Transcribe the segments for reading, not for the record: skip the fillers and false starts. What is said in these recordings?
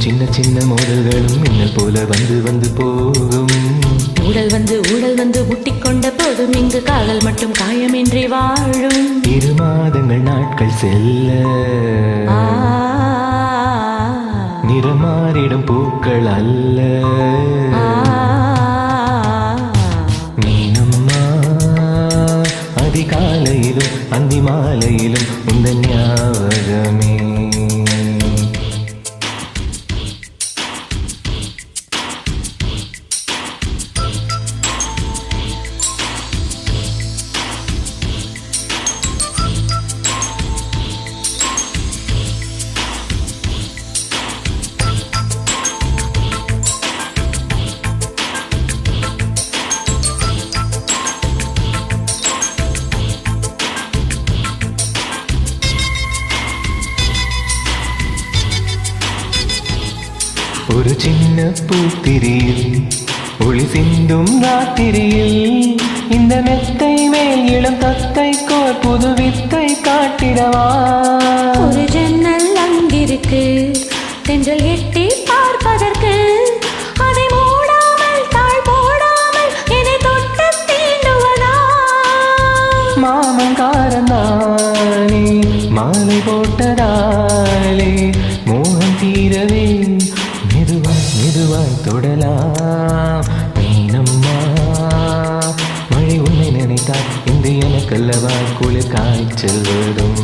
சின்ன சின்ன மோதல்களும் மின்னல் போல வந்து வந்து போகும். ஊடல் வந்து முட்டிக்கொண்ட போதும் இங்கு காதல் மட்டும் காயமின்றி வாழும். 2 மாதங்கள் நாட்கள் செல்ல நிறமாறிடும் பூக்கள் அல்ல. மீனம்மா அதிகாலையிலும் அந்தி மாலையிலும் உந்த ஞாபகமே. ஒரு சின்ன பூத்திரியில் ஒளி சிந்தும் ராத்திரியில் இந்த மெத்தை மேல் இளம் தத்தை கோர் புது வித்தை காட்டிடவா. ஒரு ஜன்னல் அங்கிருக்கு தென்றல் எட்டி பார்ப்பதற்கு, அதை மூடாமல் தாழ் போடாமல் என்னை தொட்டு தீண்டுவதா. மாமங்காரந்தானே மாலை போட்டதாலே மோகம் தீரவே மெதுவாய் தொடலாம். மீனம்மா மழை உன்னை நினைத்தால் இந்த எனக்கல்லவா குளிர் காய்ச்சல் வரும்.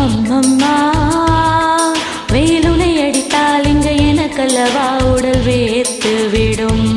அம்மம்மா வேலுனை அடித்தால் இங்கு எனக்கல்லவா உடல் வேர்த்து விடும்.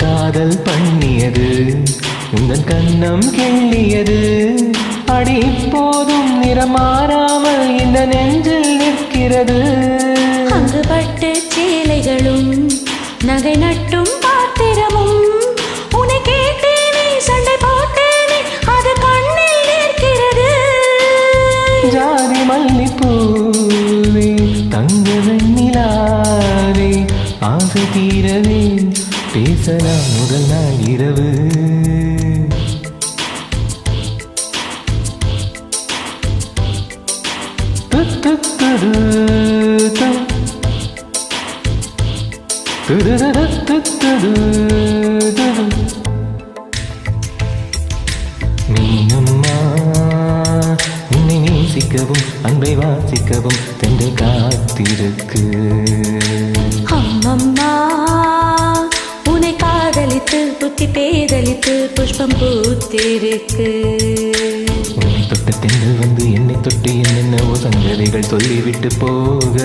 காதல் பண்ணியது உந்தன் கண்ணம் கிள்ளியது. அடி இப்போதும் நிறமாறாமல் இந்த நெஞ்சில் நிற்கிறது. அங்கு பட்டு சேலைகளும் நகை நட்டும் பாத்திரமும் உன்னை கேட்டேனே சண்டை போட்டேனே அது கண்ணில் நிற்கிறது. ஜாதி மல்லிப்பூவே தங்க வெண்ணிலாவே ஆசை தீரவே பேசலாம் முதல் நாள் இரவு. மீனம்மா உன்னை நேசிக்கவும் அன்பை வாசிக்கவும் தென்றை காத்திருக்கு. அம்மம்மா உன்னை காதலித்து புத்தி பேதலித்து புஷ்பம் பூத்திருக்கு. உன்னை தொட்ட தென்றல் வந்து என்னை தொட்டு என்னென்னவோ சங்கதிகள் சொல்லிவிட்டு போக,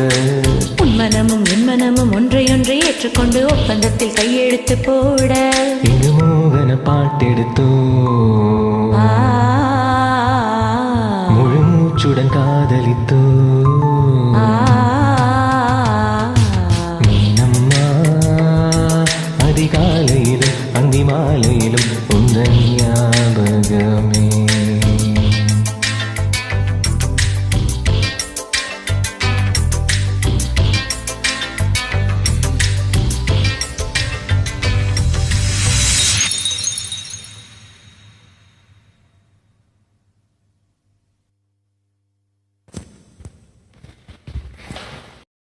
உன் மனமும் என் மனமும் ஒன்றையொன்றை ஏற்றுக்கொண்டு ஒப்பந்தத்தில் கையெழுத்து போட, இங்கு மோகன பாட்டெடுத்தோ முழு மூச்சுடன் காதலித்தோ. மீனம்மா அதிகாலையிலும் அந்தி மாலையிலும் உந்தன் ஞாபகம்.